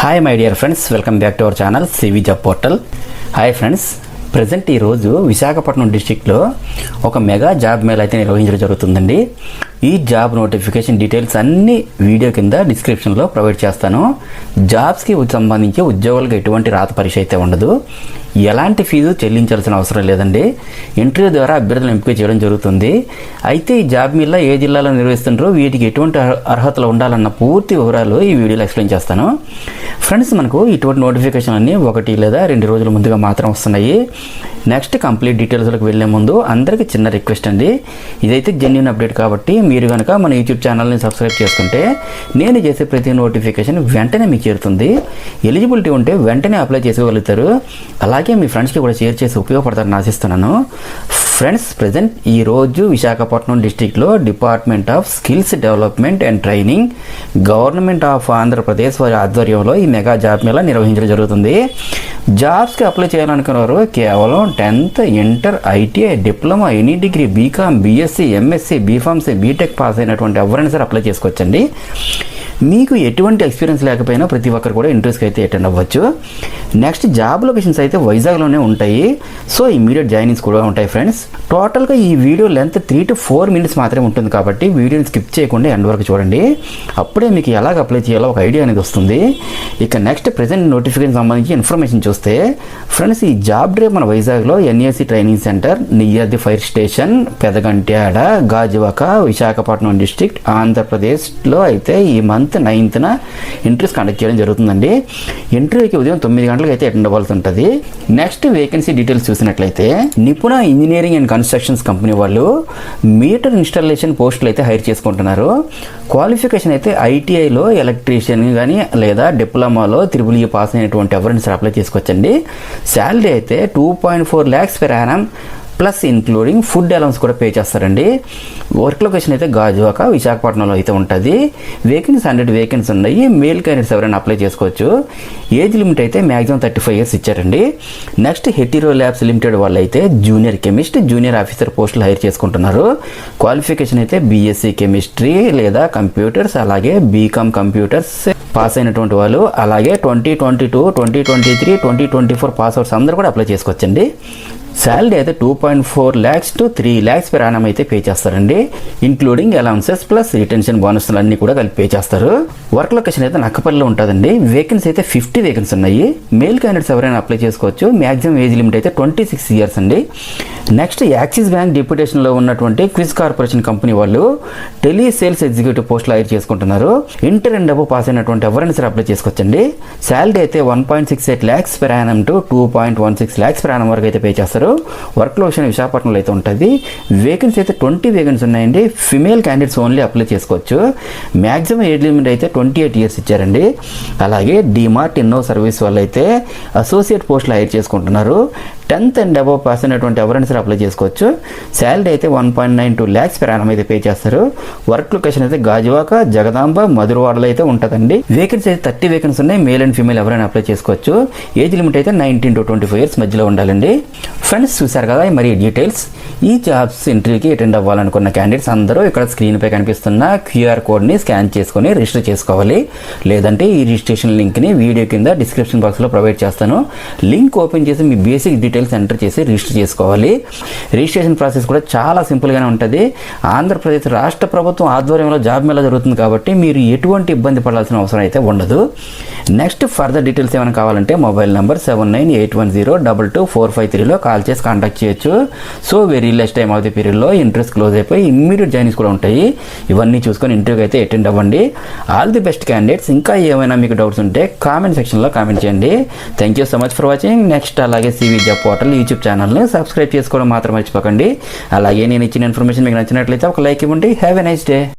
Hi my dear friends, welcome back to our channel CV job portal. Hi friends, present ఈరోజు విశాఖపట్నం డిస్టిక్లో ఒక mega job Mela అయితే నిర్వహించడం జరుగుతుందండి. ఈ జాబ్ నోటిఫికేషన్ డీటెయిల్స్ అన్ని వీడియో కింద డిస్క్రిప్షన్లో ప్రొవైడ్ చేస్తాను. జాబ్స్కి సంబంధించి ఉద్యోగులకు ఎటువంటి రాత పరీక్ష అయితే ఉండదు. ఎలాంటి ఫీజు చెల్లించాల్సిన అవసరం లేదండి. ఇంటర్వ్యూ ద్వారా అభ్యర్థులను ఎంపిక చేయడం జరుగుతుంది. అయితే ఈ జాబ్ మేళ ఏ జిల్లాలో నిర్వహిస్తుంటారో, వీటికి ఎటువంటి అర్హతలు ఉండాలన్న పూర్తి వివరాలు ఈ వీడియోలో ఎక్స్ప్లెయిన్ చేస్తాను. ఫ్రెండ్స్, మనకు ఇటువంటి నోటిఫికేషన్ అన్ని 1 లేదా 2 రోజుల ముందుగా మాత్రం వస్తున్నాయి. నెక్స్ట్ కంప్లీట్ డీటెయిల్స్లోకి వెళ్లే ముందు అందరికీ చిన్న రిక్వెస్ట్ అండి. ఇదైతే జెన్యూన్ అప్డేట్ కాబట్టి మీరు కనుక మన యూట్యూబ్ ఛానల్ని సబ్స్క్రైబ్ చేసుకుంటే నేను చేసే ప్రతి నోటిఫికేషన్ వెంటనే మీకు చేరుతుంది. ఎలిజిబిలిటీ ఉంటే వెంటనే అప్లై చేసుకోగలుగుతారు. అలాగే మీ ఫ్రెండ్స్కి కూడా షేర్ చేసి ఉపయోగపడతారని ఆశిస్తున్నాను. ఫ్రెండ్స్, ప్రజెంట్ ఈరోజు విశాఖపట్నం డిస్టిక్లో department of skills development and training, government of Andhra Pradesh వారి ఆధ్వర్యంలో ఈ మెగా జాబ్ మేళా నిర్వహించడం జరుగుతుంది. జాబ్స్కి అప్లై చేయాలనుకున్నవారు కేవలం 10th, inter, ITI, diploma, any degree, BCom, BSc, MSc, B pharmacy, BTech pass అయినటువంటి ఎవరైనా సరే అప్లై చేసుకోవచ్చండి. మీకు ఎటువంటి ఎక్స్పీరియన్స్ లేకపోయినా ప్రతి ఒక్కరు కూడా ఇంటర్వ్యూస్కి అయితే అటెండ్ అవ్వచ్చు. నెక్స్ట్ జాబ్ లొకేషన్స్ అయితే వైజాగ్లోనే ఉంటాయి. సో ఇమీడియట్ జాయినింగ్స్ కూడా ఉంటాయి. ఫ్రెండ్స్, టోటల్గా ఈ వీడియో లెంత్ 3 to 4 minutes మాత్రమే ఉంటుంది కాబట్టి వీడియోని స్కిప్ చేయకుండా ఎండ్ వరకు చూడండి. అప్పుడే మీకు ఎలాగ అప్లై చేయాలో ఒక ఐడియా అనేది వస్తుంది. ఇక నెక్స్ట్ ప్రెజెంట్ నోటిఫికేషన్ సంబంధించి ఇన్ఫర్మేషన్ చూస్తే, ఫ్రెండ్స్, ఈ జాబ్ డ్రైవ్ మన వైజాగ్లో NAC training centre near the fire station, Pedagantyada, Gajuwaka, Visakhapatnam district, ఆంధ్రప్రదేశ్లో అయితే ఈ మంత్ 9th ఇంటర్వ్యూస్ కండక్ట్ చేయడం జరుగుతుందండి. ఇంటర్వ్యూకి ఉదయం 9 గంటలకు అయితే అటెండ్ అవ్వాల్సి ఉంటుంది. నెక్స్ట్ వేకెన్సీ డీటెయిల్స్ చూసినట్లయితే, నిపుణ ఇంజనీరింగ్ అండ్ కన్స్ట్రక్షన్స్ కంపెనీ వాళ్ళు మీటర్ ఇన్స్టాలేషన్ పోస్టులు అయితే హైర్ చేసుకుంటున్నారు. క్వాలిఫికేషన్ అయితే ఐటీఐలో ఎలక్ట్రీషియన్ కానీ లేదా డిప్లొమాలో EEE పాస్ అయినటువంటి ఎవరైనా అప్లై చేసుకోవచ్చండి. శాలరీ అయితే 2.4 lakhs per annum plus including food allowance కూడా పే చేస్తారండి. వర్క్ లొకేషన్ అయితే గాజువాక, విశాఖపట్నంలో అయితే ఉంటుంది. వేకెన్సీ 100 వేకెన్సీ ఉన్నాయి. మేల్ క్యాండిడేట్స్ ఎవరైనా అప్లై చేసుకోవచ్చు. ఏజ్ లిమిట్ అయితే మ్యాక్సిమం 35 years ఇచ్చారండి. నెక్స్ట్ హెటీరో ల్యాబ్స్ లిమిటెడ్ వాళ్ళు అయితే జూనియర్ కెమిస్ట్, జూనియర్ ఆఫీసర్ పోస్టులు హైర్ చేసుకుంటున్నారు. క్వాలిఫికేషన్ అయితే బీఎస్సీ కెమిస్ట్రీ లేదా కంప్యూటర్స్, అలాగే బీకామ్ కంప్యూటర్స్ పాస్ అయినటువంటి వాళ్ళు, అలాగే 2022, 2023, 2024 పాస్ అవుట్స్ అందరూ కూడా అప్లై చేసుకోవచ్చండి. శాలరీ అయితే 2.4 lakhs to 3 lakhs per annum అయితే పే చేస్తారండి. ఇంక్లూడింగ్ అలౌన్సెస్ ప్లస్ రిటెన్షన్ బోనస్లు అన్ని కూడా కలిపి పే చేస్తారు. వర్క్ లొకేషన్ అయితే నక్కపల్లిలో ఉంటుందండి. వేకెన్సీ అయితే 50 వేకెన్సీ ఉన్నాయి. మేల్ క్యాండిడేట్స్ ఎవరైనా అప్లై చేసుకోవచ్చు. మ్యాక్సిమం ఏజ్ లిమిట్ అయితే 26 years అండి. నెక్స్ట్ యాక్సిస్ బ్యాంక్ డిప్యూటేషన్లో ఉన్నటువంటి క్విజ్ కార్పొరేషన్ కంపెనీ వాళ్ళు టెలి సేల్స్ ఎగ్జిక్యూటివ్ పోస్టులు హైర్ చేసుకుంటున్నారు. ఇంటర్ అండ్ అబవ్ పాస్ అయినటువంటి ఎవరైనా సరే అప్లై చేసుకోవచ్చండి. శాలరీ అయితే 1.68 lakhs per annum to 2.16 lakhs per annum వరకు అయితే పే చేస్తారు. వర్క్ లొకేషన్ విశాఖపట్నంలో అయితే ఉంటుంది. వేకెన్సీ అయితే 20 వేకెన్సీ ఉన్నాయండి. ఫిమేల్ క్యాండిడేట్స్ ఓన్లీ అప్లై చేసుకోవచ్చు. మ్యాక్సిమం ఏజ్ లిమిట్ అయితే 28 years ఇచ్చారండి. అలాగే డిమార్ట్ ఇన్నో సర్వీస్ వాళ్ళు అయితే అసోసియేట్ పోస్టులు హైర్ చేసుకుంటున్నారు. 10th and above పాస్ అయినటువంటి ఎవరైనా సరే అప్లై చేసుకోవచ్చు. శాలరీ అయితే 1.92 lakhs per annum అయితే పే చేస్తారు. వర్క్ లొకేషన్ అయితే గాజువాక, జగదాంబ, మధురవాడలో అయితే ఉంటుందండి. వేకెన్సీ అయితే 30 వేకెన్సీ ఉన్నాయి. మేల్ అండ్ ఫీమేల్ ఎవరైనా అప్లై చేసుకోవచ్చు. ఏజ్ లిమిట్ అయితే 19 to 24 years మధ్యలో ఉండాలండి. ఫ్రెండ్స్, చూసారు కదా మరి డీటెయిల్స్. ఈ జాబ్స్ ఇంటర్వ్యూకి అటెండ్ అవ్వాలనుకున్న క్యాండిడేట్స్ అందరూ ఇక్కడ స్క్రీన్పై కనిపిస్తున్న QR కోడ్ని స్కాన్ చేసుకొని రిజిస్టర్ చేసుకోవాలి. లేదంటే ఈ రిజిస్ట్రేషన్ లింక్ని వీడియో కింద డిస్క్రిప్షన్ బాక్స్లో ప్రొవైడ్ చేస్తాను. లింక్ ఓపెన్ చేసి మీ బేసిక్ డీటెయిల్స్ ఎంటర్ చేసి రిజిస్టర్ చేసుకోవాలి. రిజిస్ట్రేషన్ ప్రాసెస్ కూడా చాలా సింపుల్గానే ఉంటుంది. ఆంధ్రప్రదేశ్ రాష్ట్ర ప్రభుత్వం ఆధ్వర్యంలో జాబ్ మేళా జరుగుతుంది కాబట్టి మీరు ఎటువంటి ఇబ్బంది పడాల్సిన అవసరం అయితే ఉండదు. నెక్స్ట్ ఫర్దర్ డీటెయిల్స్ ఏమైనా కావాలంటే మొబైల్ నెంబర్ 7981022453లో కాల్ చేసి కాంటాక్ట్ చేయొచ్చు. So very less time of the పీరియడ్లో ఇంట్రెస్ట్ క్లోజ్ అయిపోయి ఇమ్మీడియట్ జాయినింగ్స్ కూడా ఉంటాయి. ఇవన్నీ చూసుకొని ఇంటర్వ్యూకి అయితే అటెండ్ అవ్వండి. All the best candidates. ఇంకా ఏమైనా మీకు డౌట్స్ ఉంటే కామెంట్ సెక్షన్లో కామెంట్ చేయండి. Thank you so much for watching. Next అలాగే సివి జాబ్ పోర్టల్ యూట్యూబ్ ఛానల్ని సబ్స్క్రైబ్ చేసుకోవడం మాత్రం మర్చిపోకండి. అలాగే నేను ఇచ్చిన ఇన్ఫర్మేషన్ మీకు నచ్చినట్లయితే ఒక లైక్ ఇవ్వండి. Have a nice day.